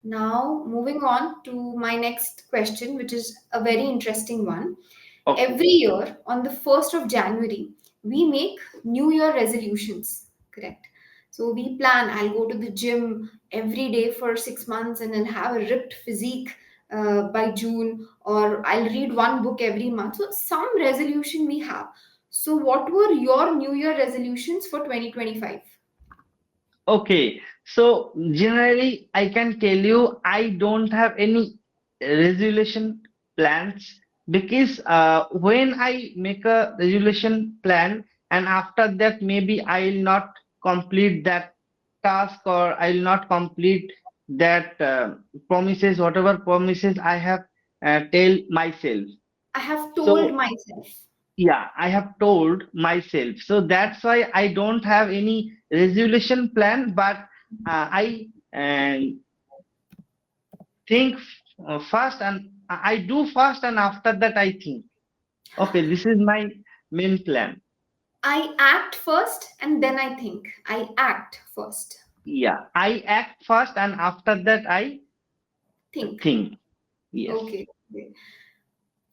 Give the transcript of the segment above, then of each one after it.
Now, moving on to my next question, which is a very interesting one. Okay. Every year on the 1st of January, we make New Year resolutions, correct? So we plan, I'll go to the gym every day for 6 months and then have a ripped physique by June, or I'll read one book every month. So, some resolution we have. So, what were your New Year resolutions for 2025? Okay. So generally, I can tell you I don't have any resolution plans because when I make a resolution plan and after that maybe I will not complete that task or I will not complete that promises, whatever promises I have tell myself. I have told So myself. yeah, I have told myself. So that's why I don't have any resolution plan, but I think first and I do first, and after that I think. Okay, this is my main plan. I act first and then I think. I act first. Yeah, I act first, and after that I Think. think. Yes. Okay. Okay.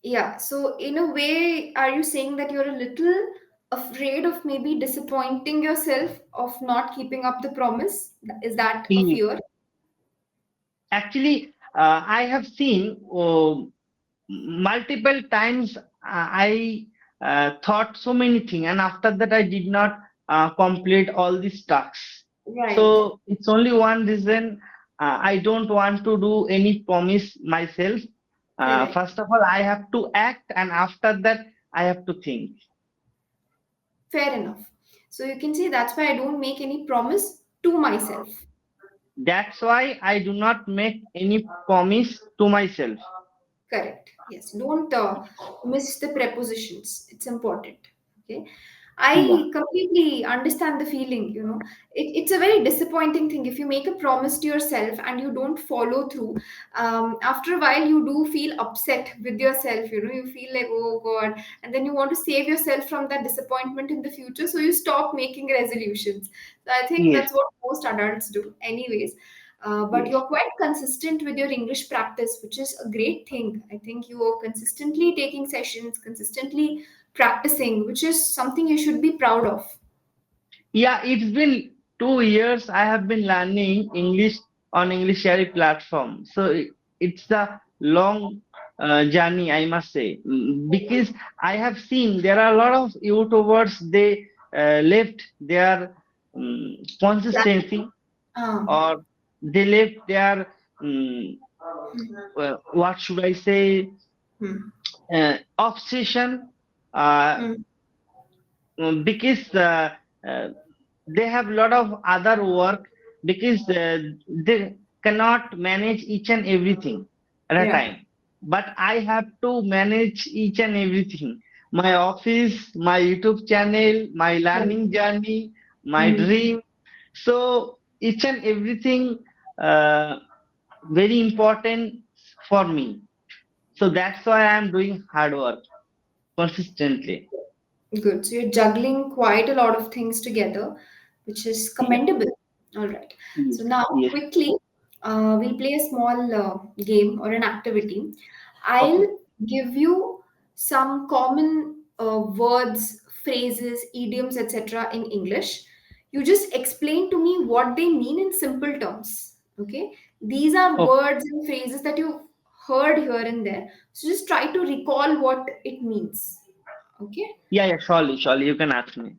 Yeah. So, in a way, are you saying that you're a little afraid of maybe disappointing yourself, of not keeping up the promise? Is that a Ye- fear? Actually, I have seen multiple times I thought so many things, and after that I did not complete all these tasks. Right. So it's only one reason I don't want to do any promise myself. Correct. First of all, I have to act, and after that I have to think. Fair enough. So, you can say that's why I don't make any promise to myself. That's why I do not make any promise to myself. Correct. Yes. Don't miss the prepositions. It's important. Okay. I Yeah. completely understand the feeling. It's a very disappointing thing if you make a promise to yourself and you don't follow through. After a while, you do feel upset with yourself. You feel like, oh God, and then you want to save yourself from that disappointment in the future. So you stop making resolutions. So I think Yes. that's what most adults do, anyways. But Yes. you're quite consistent with your English practice, which is a great thing. I think you are consistently taking sessions, consistently practicing, which is something you should be proud of. Yeah, it's been 2 years I have been learning English on EnglishYaari platform. So it's a long journey, I must say. Because I have seen there are a lot of YouTubers, they left their consistency, Um, or they left their, um, what should I say, hmm, obsession, uh, hmm, because uh, they have a lot of other work, because they cannot manage each and everything at a yeah. time, but I have to manage each and everything: my office, my YouTube channel, my Right. learning journey, my Hmm. dream. So each and everything uh, very important for me. So that's why I am doing hard work consistently. Good. So you're juggling quite a lot of things together, which is Yeah. commendable. All right. Yes. So now, Yes. quickly, we'll play a small game or an activity. Okay. I'll give you some common words, phrases, idioms, etc. in English. You just explain to me what they mean in simple terms. Okay. These are Okay. words and phrases that you've heard here and there. So just try to recall what it means. Okay. Yeah, yeah, surely, surely you can ask me.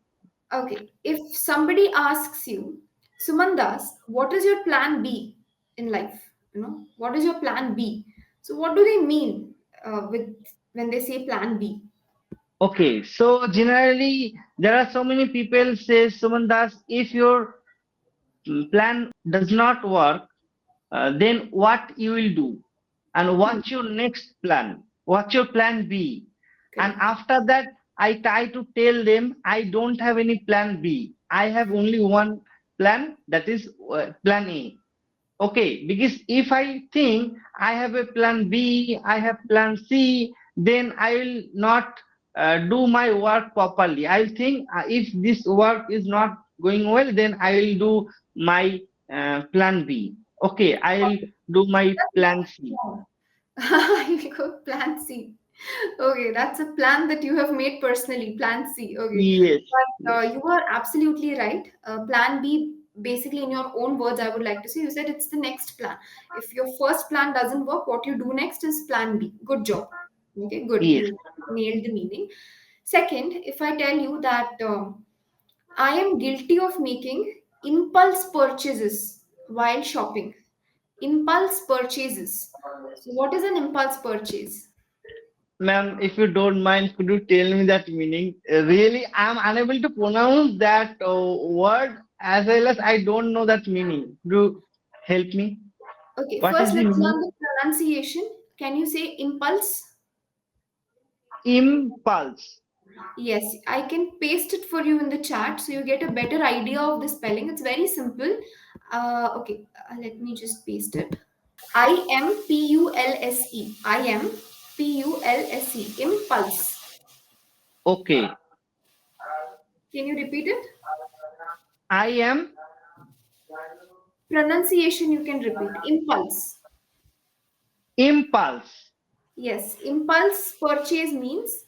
Okay, if somebody asks you, Sumandas, what is your plan B in life? What is your plan B? So, what do they mean with when they say plan B? Okay, so generally there are so many people say, Sumandas, if your plan does not work, then what you will do? And Hmm, what's your next plan? What's your plan B? And correct. after that, I try to tell them I don't have any plan B. I have only one plan, that is plan A. Okay, because if I think I have a plan B, I have plan C, then I will not do my work properly. I will think if this work is not going well, then I will do my plan B. Okay, I will. do my That's plan C. not you go plan C. Okay, that's a plan that you have made personally. Plan C. Okay, Yes, but yes, you are absolutely right. Plan B, basically, in your own words, I would like to say, you said it's the next plan. If your first plan doesn't work, what you do next is plan B. Good job. Okay, good. yes. You nailed the meaning. Second, if I tell you that I am guilty of making impulse purchases while shopping. Impulse purchases. So, what is an impulse purchase? Ma'am, if you don't mind, could you tell me that meaning? Really, I'm unable to pronounce that word as well as I don't know that meaning. Could you help me? Okay, What first is the let's meaning? learn the pronunciation. Can you say impulse? Impulse. Yes, I can paste it for you in the chat so you get a better idea of the spelling. It's very simple. Okay, let me just paste it. Impulse. Impulse. Impulse. Okay. Can you repeat it? I am Pronunciation you can repeat. Impulse. impulse. Yes, impulse purchase means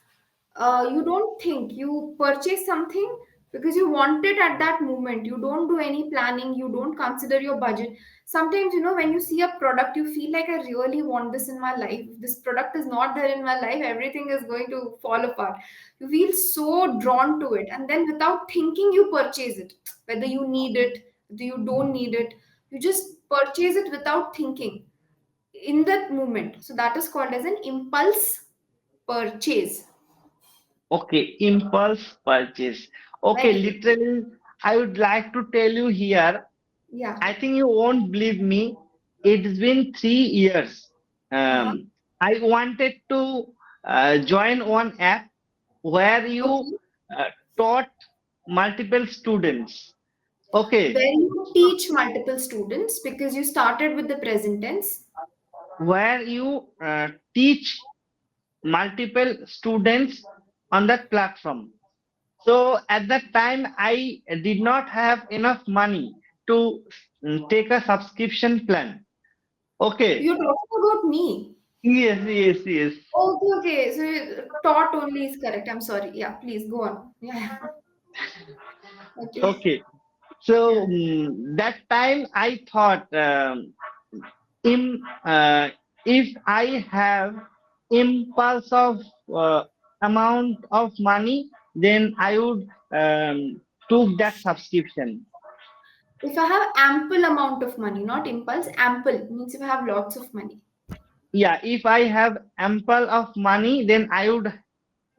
you don't think, you purchase something because you want it at that moment. You don't do any planning, you don't consider your budget. Sometimes, when you see a product, you feel like I really want this in my life. If this product is not there in my life, everything is going to fall apart. You feel so drawn to it, and then without thinking, you purchase it. Whether you need it, whether you don't need it, you just purchase it without thinking in that moment. So that is called as an impulse purchase. Okay, impulse purchase. Okay, Very good. literally, I would like to tell you here. Yeah. I think you won't believe me. It's been 3 years. Uh-huh. I wanted to join one app where you Okay. uh, taught multiple students. Okay, Where you teach multiple students because you started with the present tense. where you teach multiple students on that platform. So at that time, I did not have enough money to take a subscription plan. Okay. You're talking about me. Yes, yes, yes. Okay, okay. So taught only is correct. I'm sorry. Yeah, please go on. Yeah. Okay. Okay. So Yeah. that time I thought in if I have impulse of amount of money, then I would took that subscription. If I have ample amount of money, not impulse, ample means if I have lots of money. Yeah, if I have ample of money, then I would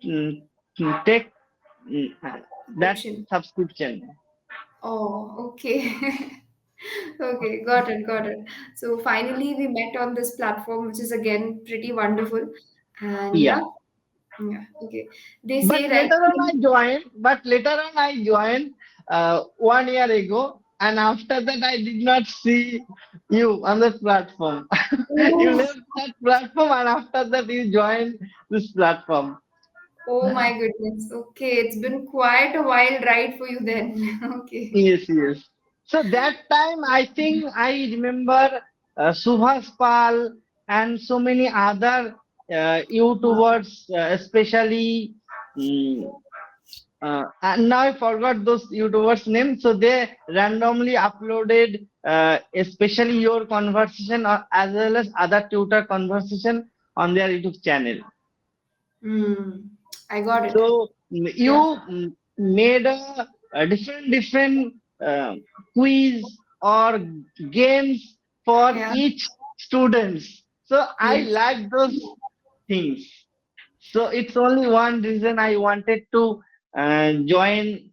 mm, take mm, that Subscription. subscription. Oh, okay. Okay, got it, got it. So finally we met on this platform, which is again pretty wonderful. And Yeah. yeah, yeah, okay. They But say right later on thing. I joined. But later on I joined 1 year ago, and after that I did not see you on that platform. You Oh, left that platform, and after that you joined this platform. oh my goodness. Okay, it's been quite a wild ride for you then. Okay. Yes, yes. So that time I think I remember Subhas Pal and so many other YouTubers, especially. mm, and now I forgot those YouTubers' names. So they randomly uploaded, especially your conversation as well as other tutor conversation on their YouTube channel. Hmm. I got it. So you Yeah, made a different quiz or games for yeah, each students. So I yes. like those things. So it's only one reason I wanted to join